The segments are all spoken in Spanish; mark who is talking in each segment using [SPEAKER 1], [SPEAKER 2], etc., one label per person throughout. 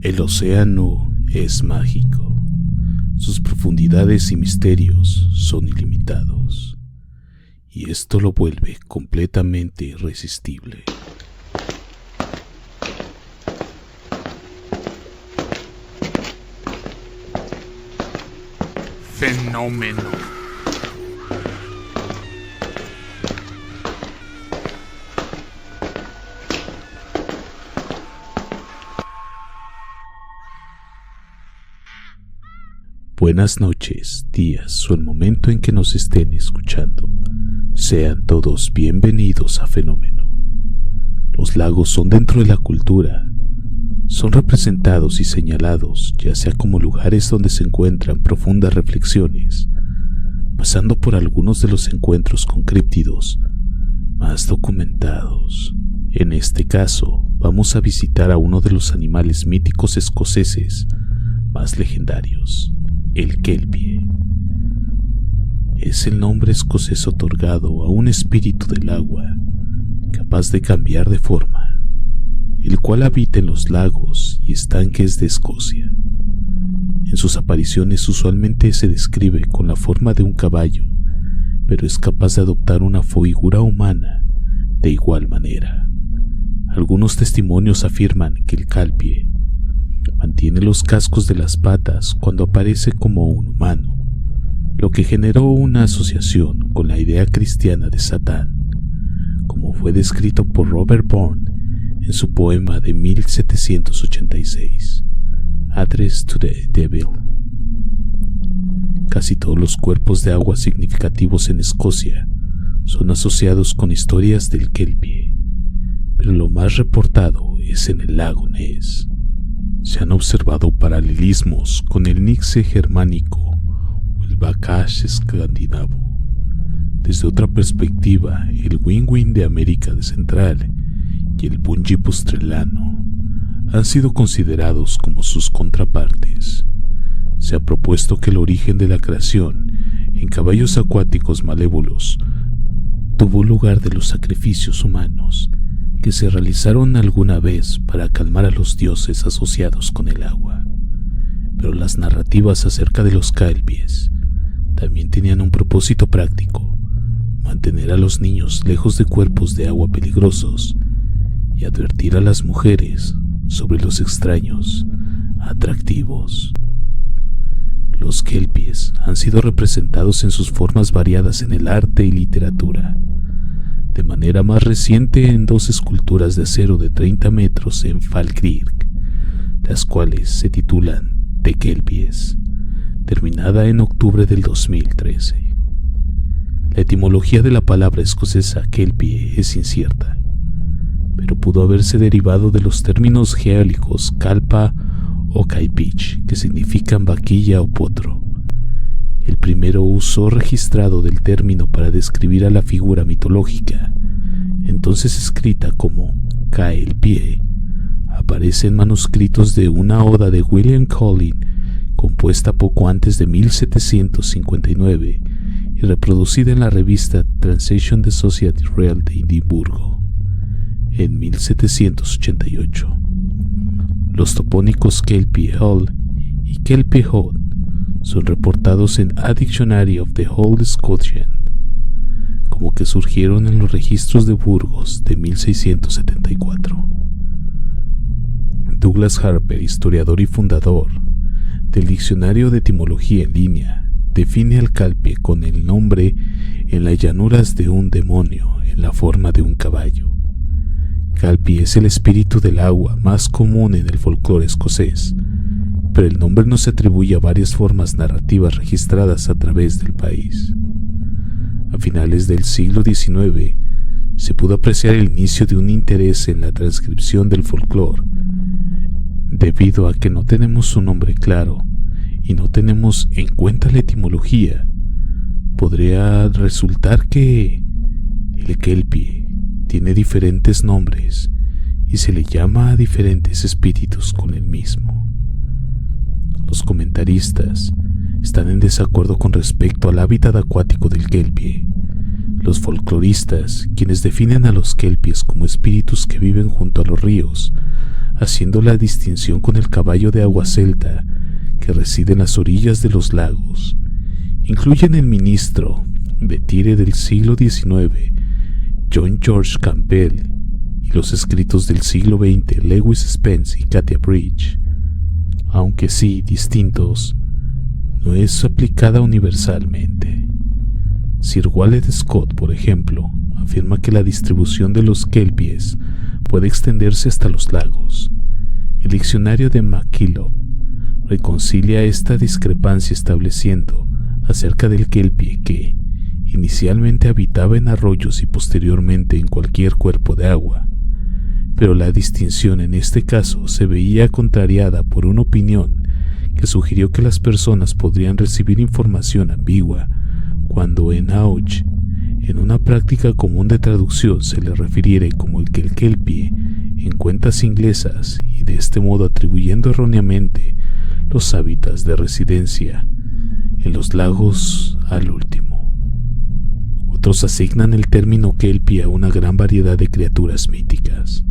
[SPEAKER 1] El océano es mágico. Sus profundidades y misterios son ilimitados. Y esto lo vuelve completamente irresistible.
[SPEAKER 2] Fenómeno.
[SPEAKER 1] Buenas noches, días o el momento en que nos estén escuchando. Sean todos bienvenidos a Fenómeno. Los lagos son dentro de la cultura. Son representados y señalados ya sea como lugares donde se encuentran profundas reflexiones, pasando por algunos de los encuentros con críptidos más documentados. En este caso, vamos a visitar a uno de los animales míticos escoceses más legendarios, el kelpie. Es el nombre escocés otorgado a un espíritu del agua, capaz de cambiar de forma, el cual habita en los lagos y estanques de Escocia. En sus apariciones usualmente se describe con la forma de un caballo, pero es capaz de adoptar una figura humana de igual manera. Algunos testimonios afirman que el kelpie mantiene los cascos de las patas cuando aparece como un humano, lo que generó una asociación con la idea cristiana de Satán, como fue descrito por Robert Bourne en su poema de 1786, Address to the Devil. Casi todos los cuerpos de agua significativos en Escocia son asociados con historias del kelpie, pero lo más reportado es en el lago Ness. Se han observado paralelismos con el Nixe germánico o el Bacchash escandinavo. Desde otra perspectiva, el Wingwin de América Central y el Bungi pustrelano han sido considerados como sus contrapartes. Se ha propuesto que el origen de la creación en caballos acuáticos malévolos tuvo lugar de los sacrificios humanos que se realizaron alguna vez para calmar a los dioses asociados con el agua. Pero las narrativas acerca de los kelpies también tenían un propósito práctico: mantener a los niños lejos de cuerpos de agua peligrosos y advertir a las mujeres sobre los extraños atractivos. Los kelpies han sido representados en sus formas variadas en el arte y literatura. De manera más reciente en dos esculturas de acero de 30 metros en Falkirk, las cuales se titulan The Kelpies, terminada en octubre del 2013. La etimología de la palabra escocesa kelpie es incierta, pero pudo haberse derivado de los términos geálicos kalpa o kaipich, que significan vaquilla o potro. El primero uso registrado del término para describir a la figura mitológica, entonces escrita como Caelpie, aparece en manuscritos de una oda de William Collin, compuesta poco antes de 1759 y reproducida en la revista Translation de Society Real de Edimburgo en 1788. Los topónicos Kelpie Hall y Kelpie Hod son reportados en A Dictionary of the Old Scotian, como que surgieron en los registros de Burgos de 1674. Douglas Harper, historiador y fundador del Diccionario de Etimología en Línea, define al kelpie con el nombre en las llanuras de un demonio en la forma de un caballo. Kelpie es el espíritu del agua más común en el folclore escocés, pero el nombre no se atribuye a varias formas narrativas registradas a través del país. A finales del siglo XIX se pudo apreciar el inicio de un interés en la transcripción del folclore. Debido a que no tenemos un nombre claro y no tenemos en cuenta la etimología, podría resultar que el kelpie tiene diferentes nombres y se le llama a diferentes espíritus con el mismo. Los comentaristas están en desacuerdo con respecto al hábitat acuático del kelpie. Los folcloristas, quienes definen a los kelpies como espíritus que viven junto a los ríos, haciendo la distinción con el caballo de agua celta que reside en las orillas de los lagos. Incluyen el ministro de Tyre del siglo XIX, John George Campbell, y los escritos del siglo XX, Lewis Spence y Katia Bridge. Aunque sí distintos, no es aplicada universalmente. Sir Walter Scott, por ejemplo, afirma que la distribución de los kelpies puede extenderse hasta los lagos. El diccionario de McKillop reconcilia esta discrepancia estableciendo acerca del kelpie que inicialmente habitaba en arroyos y posteriormente en cualquier cuerpo de agua, pero la distinción en este caso se veía contrariada por una opinión que sugirió que las personas podrían recibir información ambigua cuando en Auch, en una práctica común de traducción, se le refiriere como el kelpie en cuentas inglesas y de este modo atribuyendo erróneamente los hábitats de residencia en los lagos al último. Otros asignan el término kelpie a una gran variedad de criaturas míticas.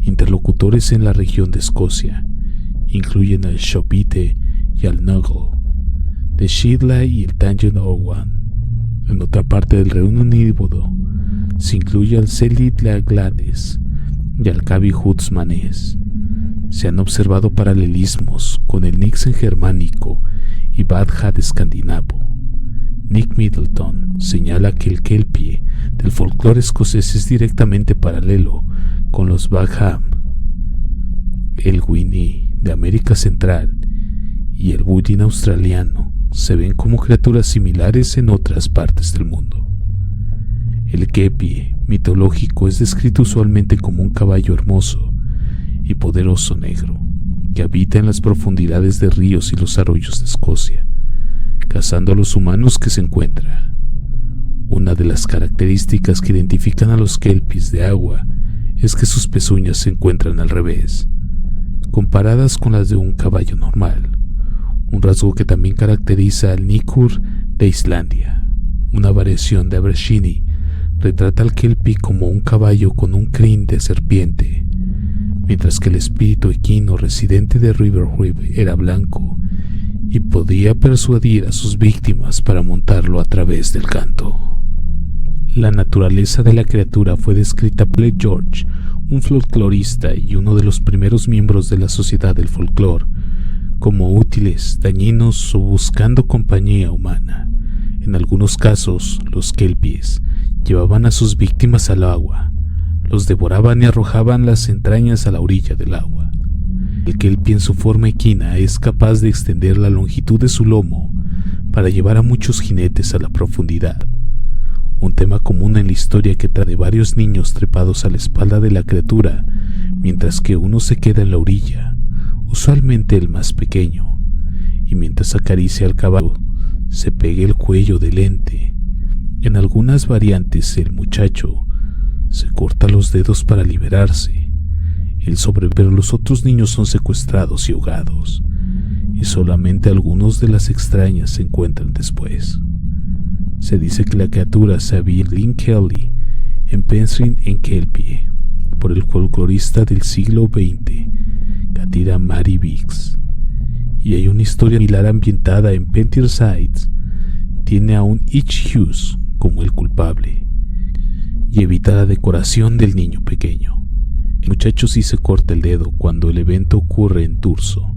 [SPEAKER 1] Interlocutores en la región de Escocia incluyen al Shopite y al Nuggle, de Shidla y el Tangen Orwan. En otra parte del Reino Unido se incluye al Celid Laglanes y al Cabi Hutsmanes. Se han observado paralelismos con el Nixen germánico y Badhat escandinavo. Nick Middleton señala que el kelpie del folclore escocés es directamente paralelo con los Bagham, el Winnie de América Central y el Budin australiano. Se ven como criaturas similares en otras partes del mundo. El kelpie mitológico es descrito usualmente como un caballo hermoso y poderoso negro que habita en las profundidades de ríos y los arroyos de Escocia, cazando a los humanos que se encuentra. Una de las características que identifican a los kelpies de agua es que sus pezuñas se encuentran al revés, comparadas con las de un caballo normal, un rasgo que también caracteriza al Nikur de Islandia. Una variación de Abershini retrata al kelpie como un caballo con un crin de serpiente, mientras que el espíritu equino residente de River Rive era blanco y podía persuadir a sus víctimas para montarlo a través del canto. La naturaleza de la criatura fue descrita por Blake George, un folclorista y uno de los primeros miembros de la Sociedad del Folclore, como útiles, dañinos o buscando compañía humana. En algunos casos, los kelpies llevaban a sus víctimas al agua, los devoraban y arrojaban las entrañas a la orilla del agua. El kelpie en su forma equina es capaz de extender la longitud de su lomo para llevar a muchos jinetes a la profundidad, un tema común en la historia que trae varios niños trepados a la espalda de la criatura mientras que uno se queda en la orilla, usualmente el más pequeño, y mientras acaricia al caballo se pega el cuello del ente. En algunas variantes el muchacho se corta los dedos para liberarse. Él sobrevive, pero los otros niños son secuestrados y ahogados, y solamente algunos de las extrañas se encuentran después. Se dice que la criatura se había Lynn Kelly en Penryn en Kelpie por el folclorista del siglo XX, Katira Mary Biggs, y hay una historia similar ambientada en Pentyresides. Tiene a un Itch Hughes como el culpable y evita la decoración del niño pequeño. El muchacho sí se corta el dedo cuando el evento ocurre en Turso,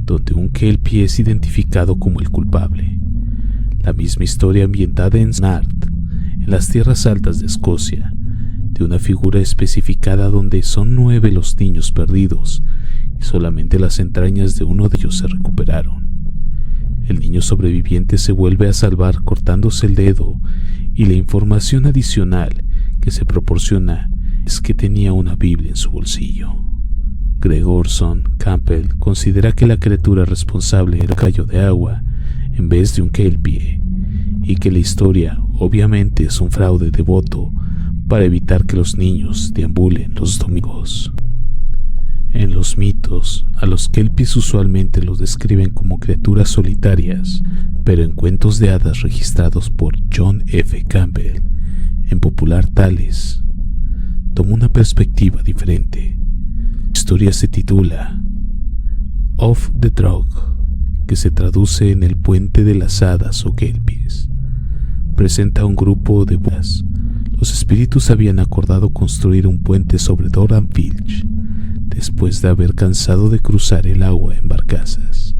[SPEAKER 1] donde un kelpie es identificado como el culpable. La misma historia ambientada en Snart, en las tierras altas de Escocia, de una figura especificada donde son 9 los niños perdidos y solamente las entrañas de uno de ellos se recuperaron. El niño sobreviviente se vuelve a salvar cortándose el dedo, y la información adicional que se proporciona es que tenía una Biblia en su bolsillo. Gregorson Campbell considera que la criatura responsable era un caballo de agua en vez de un kelpie, y que la historia obviamente es un fraude devoto para evitar que los niños deambulen los domingos. En los mitos, a los kelpies usualmente los describen como criaturas solitarias, pero en cuentos de hadas registrados por John F. Campbell, en Popular Tales, toma una perspectiva diferente. La historia se titula Off the Drug, que se traduce en el puente de las hadas o kelpies. Presenta un grupo de bodas. Los espíritus habían acordado construir un puente sobre Doran Filch después de haber cansado de cruzar el agua en barcazas.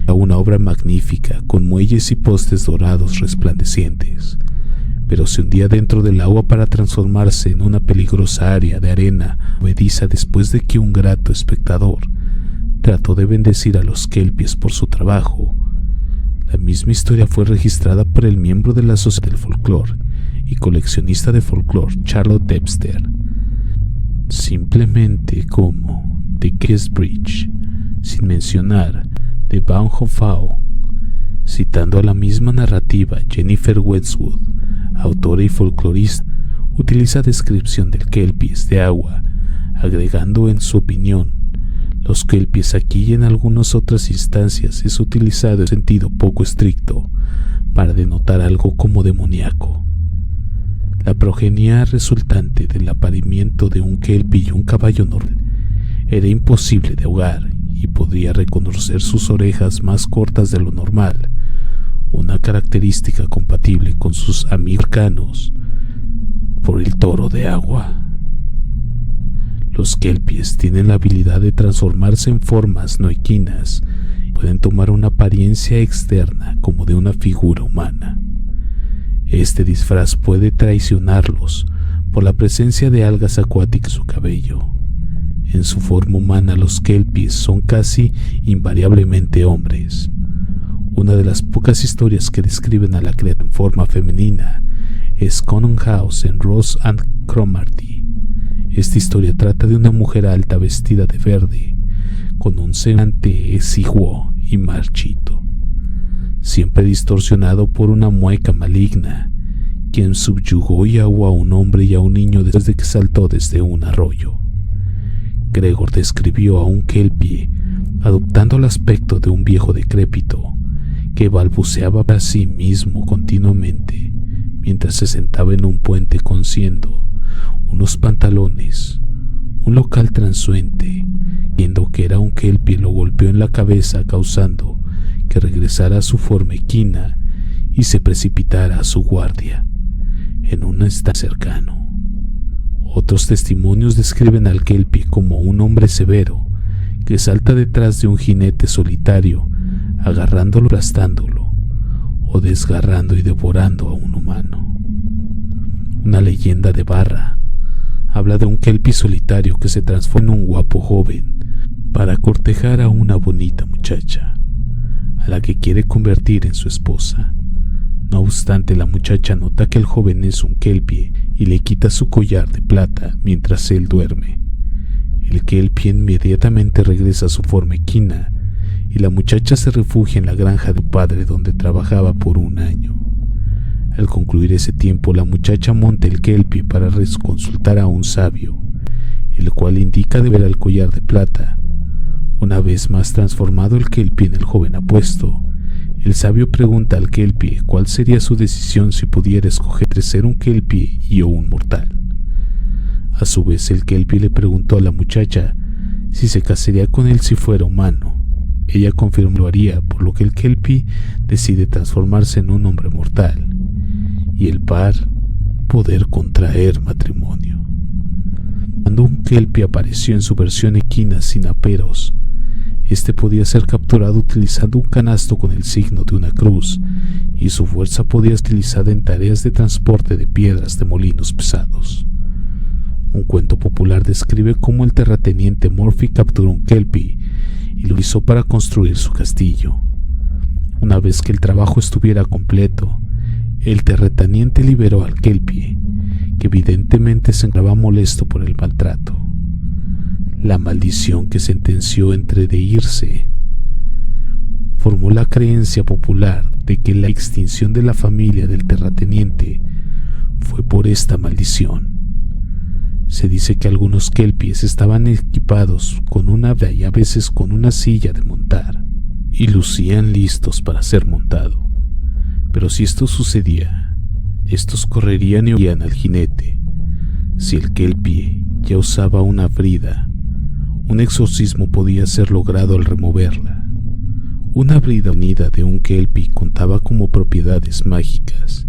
[SPEAKER 1] Era una obra magnífica con muelles y postes dorados resplandecientes, pero se hundía dentro del agua para transformarse en una peligrosa área de arena movediza después de que un grato espectador trató de bendecir a los kelpies por su trabajo. La misma historia fue registrada por el miembro de la Sociedad del Folclore y coleccionista de folclore Charlotte Dempster, simplemente como The Guest Bridge, sin mencionar The Bound of Fao. Citando a la misma narrativa, Jennifer Westwood, autora y folclorista, utiliza descripción del kelpies de agua, agregando en su opinión: los kelpies aquí y en algunas otras instancias es utilizado en sentido poco estricto para denotar algo como demoníaco. La progenie resultante del apareamiento de un kelpie y un caballo normal era imposible de ahogar y podía reconocer sus orejas más cortas de lo normal, una característica compatible con sus amigos cercanos por el toro de agua. Los kelpies tienen la habilidad de transformarse en formas no equinas y pueden tomar una apariencia externa como de una figura humana. Este disfraz puede traicionarlos por la presencia de algas acuáticas en su cabello. En su forma humana, los kelpies son casi invariablemente hombres. Una de las pocas historias que describen a la criatura en forma femenina es Common House en Rose and Cromarty. Esta historia trata de una mujer alta vestida de verde, con un semblante exiguo y marchito, siempre distorsionado por una mueca maligna, quien subyugó y ahogó a un hombre y a un niño después de que saltó desde un arroyo. Gregor describió a un kelpie adoptando el aspecto de un viejo decrépito que balbuceaba para sí mismo continuamente mientras se sentaba en un puente cosiendo unos pantalones. Un local transeúnte, viendo que era un kelpie, lo golpeó en la cabeza, causando que regresara a su forma equina y se precipitara a su guardia en un estancia cercano. Otros testimonios describen al kelpie como un hombre severo que salta detrás de un jinete solitario, agarrándolo, aplastándolo o desgarrando y devorando a un humano. Una leyenda de Barra habla de un kelpie solitario que se transforma en un guapo joven para cortejar a una bonita muchacha, a la que quiere convertir en su esposa. No obstante, la muchacha nota que el joven es un kelpie y le quita su collar de plata mientras él duerme. El kelpie inmediatamente regresa a su forma equina y la muchacha se refugia en la granja de su padre, donde trabajaba por un año. Al concluir ese tiempo, la muchacha monta el kelpie para consultar a un sabio, el cual indica de ver al collar de plata. Una vez más transformado el kelpie en el joven apuesto, el sabio pregunta al kelpie cuál sería su decisión si pudiera escoger entre ser un kelpie y o un mortal. A su vez, el kelpie le preguntó a la muchacha si se casaría con él si fuera humano. Ella confirmó que lo haría, por lo que el kelpie decide transformarse en un hombre mortal y el par poder contraer matrimonio. Cuando un kelpie apareció en su versión equina sin aperos, este podía ser capturado utilizando un canasto con el signo de una cruz, y su fuerza podía ser utilizada en tareas de transporte de piedras de molinos pesados. Un cuento popular describe cómo el terrateniente Murphy capturó un kelpie y lo usó para construir su castillo. Una vez que el trabajo estuviera completo, el terrateniente liberó al kelpie, que evidentemente se encontraba molesto por el maltrato. La maldición que sentenció entre de irse formó la creencia popular de que la extinción de la familia del terrateniente fue por esta maldición. Se dice que algunos kelpies estaban equipados con una vara y a veces con una silla de montar, y lucían listos para ser montado. Pero si esto sucedía, estos correrían y huían al jinete. Si el kelpie ya usaba una brida un exorcismo podía ser logrado al removerla. Una brida unida de un kelpie contaba como propiedades mágicas,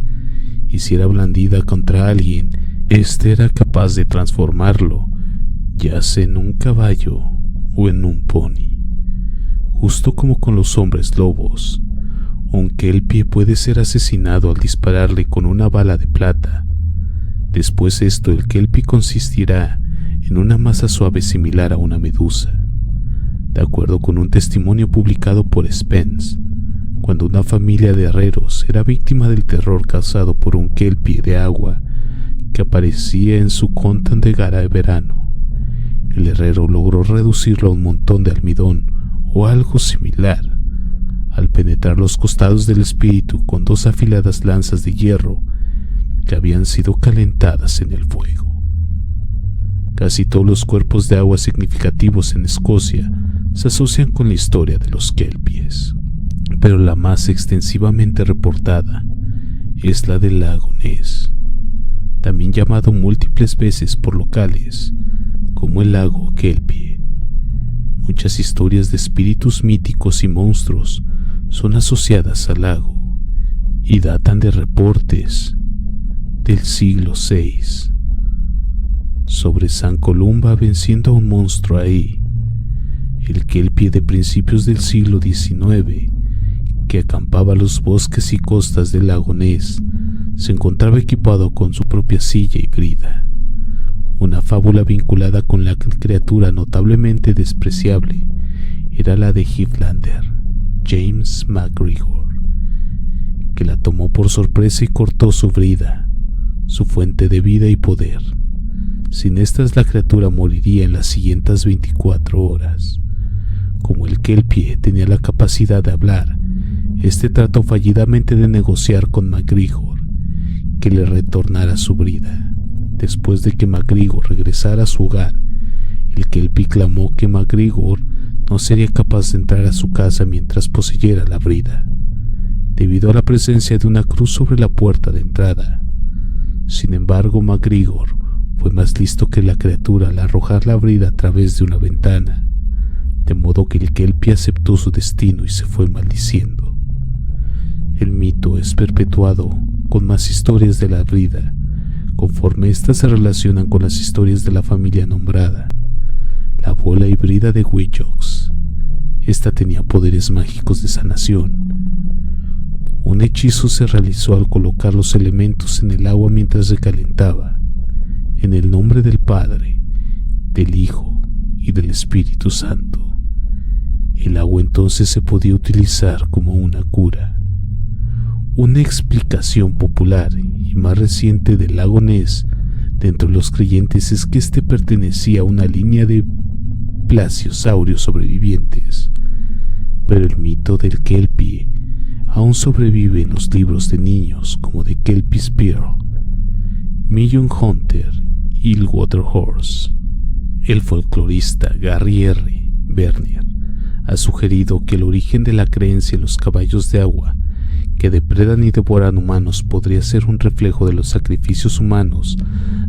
[SPEAKER 1] y si era blandida contra alguien, este era capaz de transformarlo, ya sea en un caballo o en un pony. Justo como con los hombres lobos, un kelpie puede ser asesinado al dispararle con una bala de plata. Después de esto, el kelpie consistirá en una masa suave similar a una medusa. De acuerdo con un testimonio publicado por Spence, cuando una familia de herreros era víctima del terror causado por un kelpie de agua que aparecía en su Contan de Gara de verano, el herrero logró reducirlo a un montón de almidón o algo similar, al penetrar los costados del espíritu con 2 afiladas lanzas de hierro que habían sido calentadas en el fuego. Casi todos los cuerpos de agua significativos en Escocia se asocian con la historia de los kelpies, pero la más extensivamente reportada es la del lago Ness, también llamado múltiples veces por locales como el lago Kelpie. Muchas historias de espíritus míticos y monstruos son asociadas al lago y datan de reportes del siglo VI sobre San Columba venciendo a un monstruo ahí. El kelpie de principios del siglo XIX, que acampaba los bosques y costas del lago Ness, se encontraba equipado con su propia silla y brida. Una fábula vinculada con la criatura notablemente despreciable era la de Highlander, James MacGregor, que la tomó por sorpresa y cortó su brida, su fuente de vida y poder. Sin estas, la criatura moriría en las siguientes 24 horas. Como el kelpie tenía la capacidad de hablar, este trató fallidamente de negociar con MacGregor que le retornara su brida. Después de que MacGregor regresara a su hogar, el kelpie clamó que MacGregor no sería capaz de entrar a su casa mientras poseyera la brida, debido a la presencia de una cruz sobre la puerta de entrada. Sin embargo, MacGregor fue más listo que la criatura al arrojar la brida a través de una ventana, de modo que el kelpie aceptó su destino y se fue maldiciendo. El mito es perpetuado con más historias de la brida, conforme éstas se relacionan con las historias de la familia nombrada, la bola y brida de Witchocks. Esta tenía poderes mágicos de sanación. Un hechizo se realizó al colocar los elementos en el agua mientras se calentaba, en el nombre del Padre, del Hijo y del Espíritu Santo. El agua entonces se podía utilizar como una cura. Una explicación popular y más reciente del lago Ness dentro de los creyentes es que este pertenecía a una línea de plesiosaurios sobrevivientes, pero el mito del kelpie aún sobrevive en los libros de niños como The Kelpie's Pearl, Million Hunter y El Water Horse. El folclorista Gary R. Bernier ha sugerido que el origen de la creencia en los caballos de agua que depredan y devoran humanos podría ser un reflejo de los sacrificios humanos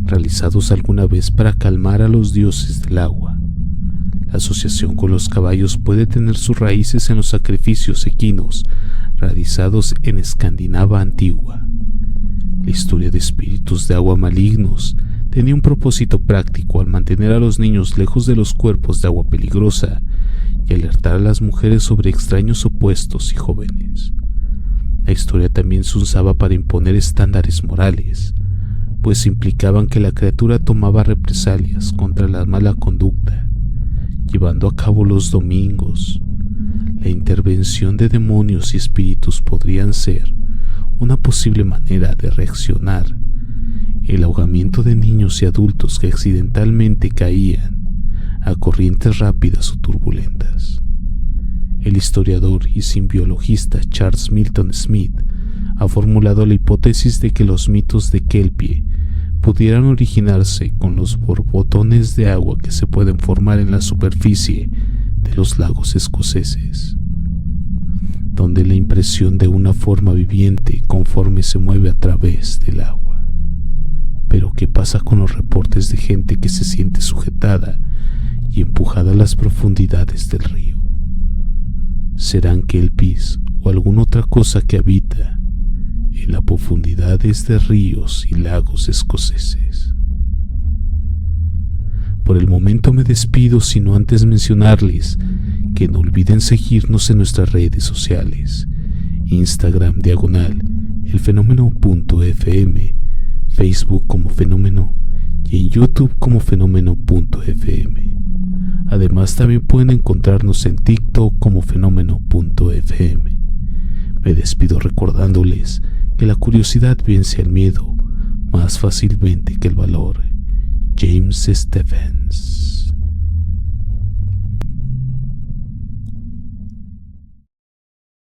[SPEAKER 1] realizados alguna vez para calmar a los dioses del agua. La asociación con los caballos puede tener sus raíces en los sacrificios equinos realizados en Escandinavia antigua. La historia de espíritus de agua malignos tenía un propósito práctico al mantener a los niños lejos de los cuerpos de agua peligrosa y alertar a las mujeres sobre extraños opuestos y jóvenes. La historia también se usaba para imponer estándares morales, pues implicaban que la criatura tomaba represalias contra la mala conducta, llevando a cabo los domingos. La intervención de demonios y espíritus podrían ser una posible manera de reaccionar. El ahogamiento de niños y adultos que accidentalmente caían a corrientes rápidas o turbulentas. El historiador y simbiologista Charles Milton Smith ha formulado la hipótesis de que los mitos de kelpie pudieran originarse con los borbotones de agua que se pueden formar en la superficie de los lagos escoceses, donde la impresión de una forma viviente conforme se mueve a través del agua. Pero ¿qué pasa con los reportes de gente que se siente sujetada y empujada a las profundidades del río. Serán kelpies o alguna otra cosa que habita en las profundidades de ríos y lagos escoceses. Por el momento me despido, sino antes mencionarles que no olviden seguirnos en nuestras redes sociales: Instagram /elfenómeno.fm, Facebook como Fenómeno y en YouTube como Fenómeno.fm. Además también pueden encontrarnos en TikTok como Fenómeno.fm. Me despido recordándoles que la curiosidad vence al miedo más fácilmente que el valor. James Stephens.